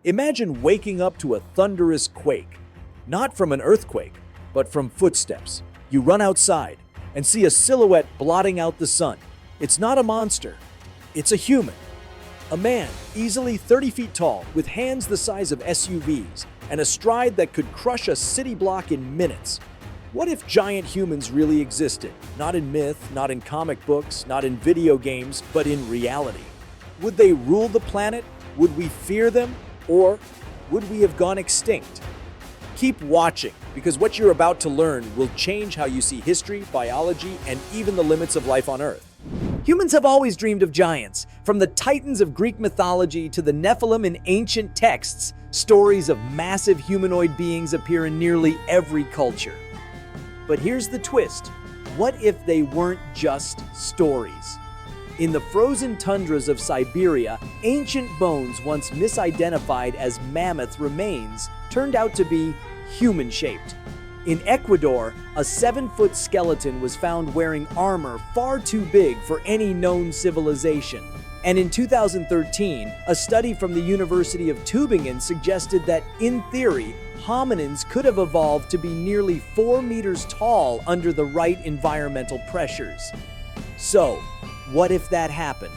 Imagine waking up to a thunderous quake. Not from an earthquake, but from footsteps. You run outside and see a silhouette blotting out the sun. It's not a monster. It's a human. A man, easily 30 feet tall, with hands the size of SUVs and a stride that could crush a city block in minutes. What if giant humans really existed? Not in myth, not in comic books, not in video games, but in reality. Would they rule the planet? Would we fear them? Or would we have gone extinct? Keep watching, because what you're about to learn will change how you see history, biology, and even the limits of life on Earth. Humans have always dreamed of giants. From the titans of Greek mythology to the Nephilim in ancient texts, stories of massive humanoid beings appear in nearly every culture. But here's the twist. What if they weren't just stories? In the frozen tundras of Siberia, ancient bones once misidentified as mammoth remains turned out to be human-shaped. In Ecuador, a 7-foot skeleton was found wearing armor far too big for any known civilization. And in 2013, a study from the University of Tübingen suggested that, in theory, hominins could have evolved to be nearly 4 meters tall under the right environmental pressures. So, what if that happened?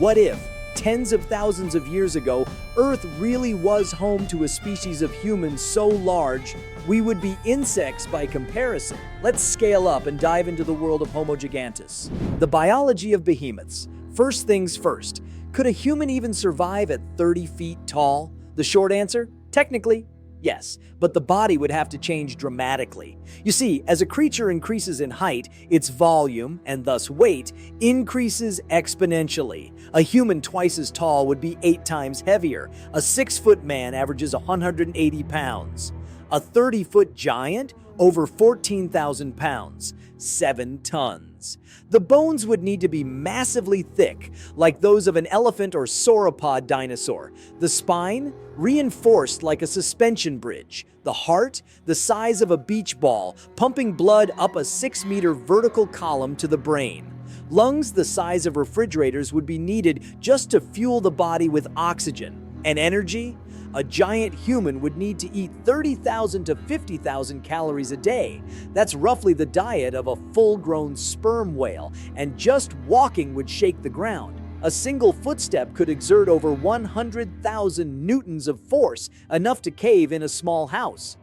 What if, tens of thousands of years ago, Earth really was home to a species of humans so large, we would be insects by comparison? Let's scale up and dive into the world of Homo gigantus. The biology of behemoths. First things first, could a human even survive at 30 feet tall? The short answer? Technically, yes, but the body would have to change dramatically. You see, as a creature increases in height, its volume, and thus weight, increases exponentially. A human twice as tall would be 8 times heavier. A 6-foot man averages 180 pounds. A 30-foot giant? Over 14,000 pounds, 7 tons. The bones would need to be massively thick, like those of an elephant or sauropod dinosaur. The spine? Reinforced like a suspension bridge. The heart? The size of a beach ball, pumping blood up a 6-meter vertical column to the brain. Lungs the size of refrigerators would be needed just to fuel the body with oxygen. And energy? A giant human would need to eat 30,000 to 50,000 calories a day. That's roughly the diet of a full-grown sperm whale, and just walking would shake the ground. A single footstep could exert over 100,000 newtons of force, enough to cave in a small house.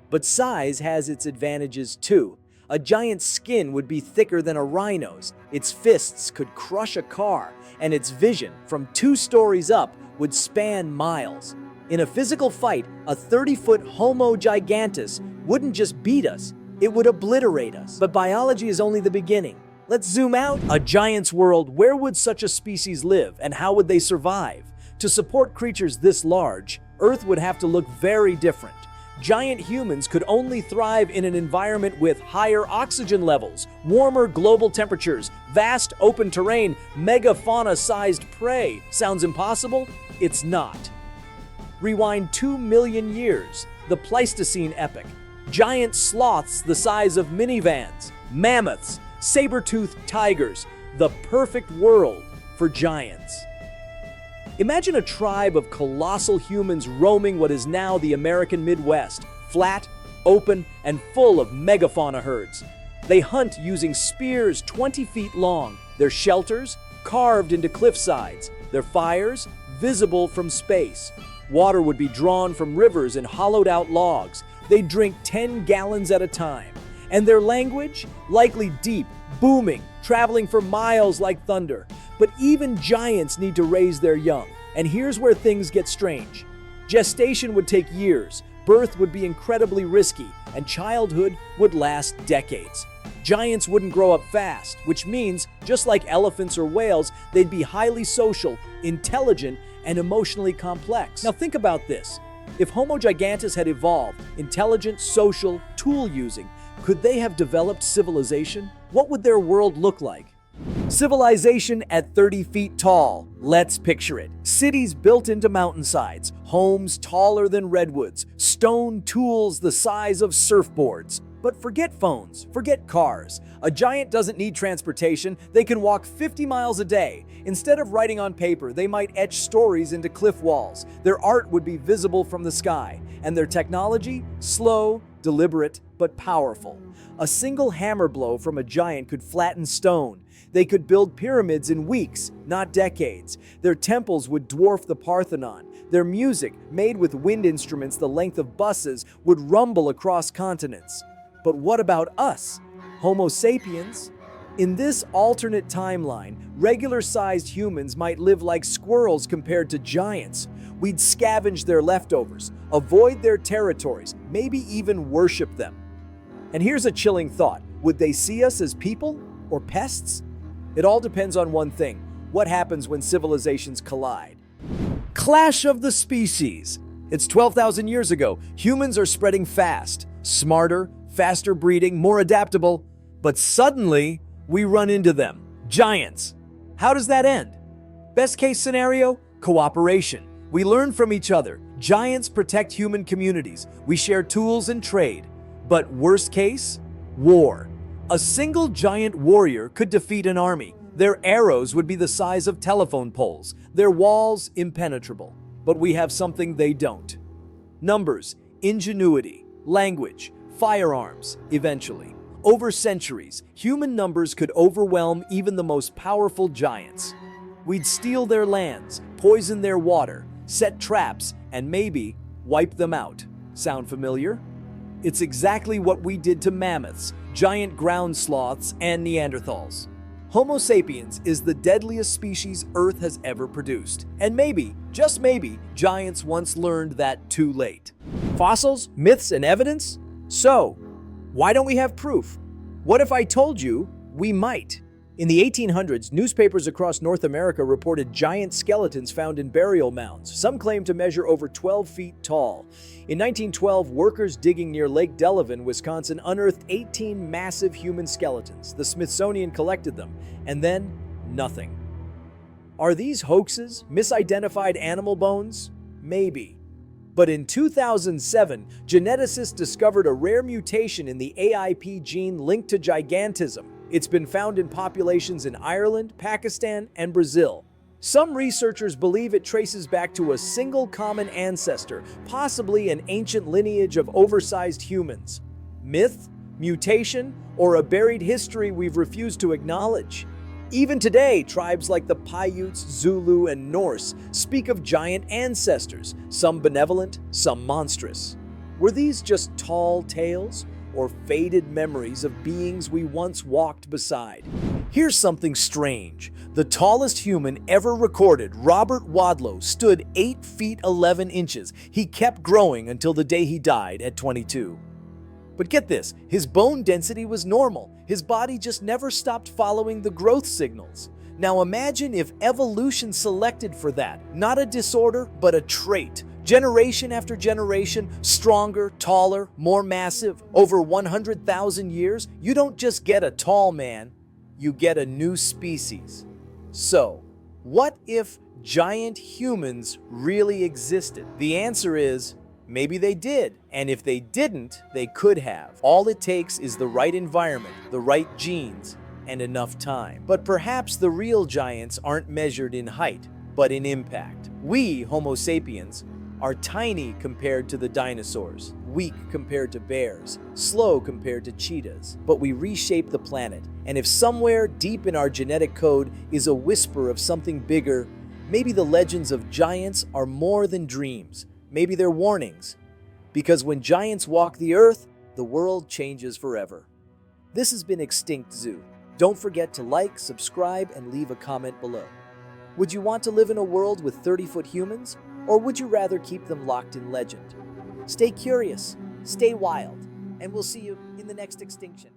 But size has its advantages too. A giant's skin would be thicker than a rhino's, its fists could crush a car, and its vision, from 2 stories up, would span miles. In a physical fight, a 30-foot Homo gigantus wouldn't just beat us, it would obliterate us. But biology is only the beginning. Let's zoom out. A giant's world, where would such a species live, and how would they survive? To support creatures this large, Earth would have to look very different. Giant humans could only thrive in an environment with higher oxygen levels, warmer global temperatures, vast open terrain, megafauna-sized prey. Sounds impossible? It's not. Rewind 2 million years, the Pleistocene epoch. Giant sloths the size of minivans, mammoths, saber-toothed tigers, the perfect world for giants. Imagine a tribe of colossal humans roaming what is now the American Midwest, flat, open, and full of megafauna herds. They hunt using spears 20 feet long, their shelters carved into cliff sides, their fires visible from space. Water would be drawn from rivers and hollowed-out logs. They'd drink 10 gallons at a time. And their language? Likely deep, booming, traveling for miles like thunder. But even giants need to raise their young. And here's where things get strange. Gestation would take years, birth would be incredibly risky, and childhood would last decades. Giants wouldn't grow up fast, which means, just like elephants or whales, they'd be highly social, intelligent, and emotionally complex. Now think about this. If Homo gigantus had evolved, intelligent, social, tool-using, could they have developed civilization? What would their world look like? Civilization at 30 feet tall. Let's picture it. Cities built into mountainsides, homes taller than redwoods, stone tools the size of surfboards. But forget phones, forget cars. A giant doesn't need transportation, they can walk 50 miles a day. Instead of writing on paper, they might etch stories into cliff walls. Their art would be visible from the sky, and their technology, slow, deliberate, but powerful. A single hammer blow from a giant could flatten stone. They could build pyramids in weeks, not decades. Their temples would dwarf the Parthenon. Their music, made with wind instruments the length of buses, would rumble across continents. But what about us, Homo sapiens? In this alternate timeline, regular-sized humans might live like squirrels compared to giants. We'd scavenge their leftovers, avoid their territories, maybe even worship them. And here's a chilling thought. Would they see us as people or pests? It all depends on one thing: what happens when civilizations collide? Clash of the species. It's 12,000 years ago. Humans are spreading fast, smarter, faster breeding, more adaptable. But suddenly, we run into them. Giants. How does that end? Best case scenario? Cooperation. We learn from each other. Giants protect human communities. We share tools and trade. But worst case? War. A single giant warrior could defeat an army. Their arrows would be the size of telephone poles, their walls impenetrable. But we have something they don't. Numbers, ingenuity, language, firearms, eventually. Over centuries, human numbers could overwhelm even the most powerful giants. We'd steal their lands, poison their water, set traps, and maybe wipe them out. Sound familiar? It's exactly what we did to mammoths, giant ground sloths, and Neanderthals. Homo sapiens is the deadliest species Earth has ever produced. And maybe, just maybe, giants once learned that too late. Fossils, myths, and evidence? So, why don't we have proof? What if I told you we might? In the 1800s, newspapers across North America reported giant skeletons found in burial mounds. Some claimed to measure over 12 feet tall. In 1912, workers digging near Lake Delavan, Wisconsin, unearthed 18 massive human skeletons. The Smithsonian collected them, and then nothing. Are these hoaxes, misidentified animal bones? Maybe. But in 2007, geneticists discovered a rare mutation in the AIP gene linked to gigantism. It's been found in populations in Ireland, Pakistan, and Brazil. Some researchers believe it traces back to a single common ancestor, possibly an ancient lineage of oversized humans. Myth, mutation, or a buried history we've refused to acknowledge? Even today, tribes like the Paiutes, Zulu, and Norse speak of giant ancestors, some benevolent, some monstrous. Were these just tall tales, or faded memories of beings we once walked beside? Here's something strange. The tallest human ever recorded, Robert Wadlow, stood 8 feet 11 inches. He kept growing until the day he died at 22. But get this, his bone density was normal. His body just never stopped following the growth signals. Now imagine if evolution selected for that, not a disorder, but a trait. Generation after generation, stronger, taller, more massive. Over 100,000 years, you don't just get a tall man, you get a new species. So, what if giant humans really existed? The answer is, maybe they did. And if they didn't, they could have. All it takes is the right environment, the right genes, and enough time. But perhaps the real giants aren't measured in height, but in impact. We, Homo sapiens, are tiny compared to the dinosaurs, weak compared to bears, slow compared to cheetahs. But we reshape the planet, and if somewhere deep in our genetic code is a whisper of something bigger, maybe the legends of giants are more than dreams. Maybe they're warnings. Because when giants walk the earth, the world changes forever. This has been Extinct Zoo. Don't forget to like, subscribe, and leave a comment below. Would you want to live in a world with 30-foot humans? Or would you rather keep them locked in legend? Stay curious, stay wild, and we'll see you in the next extinction.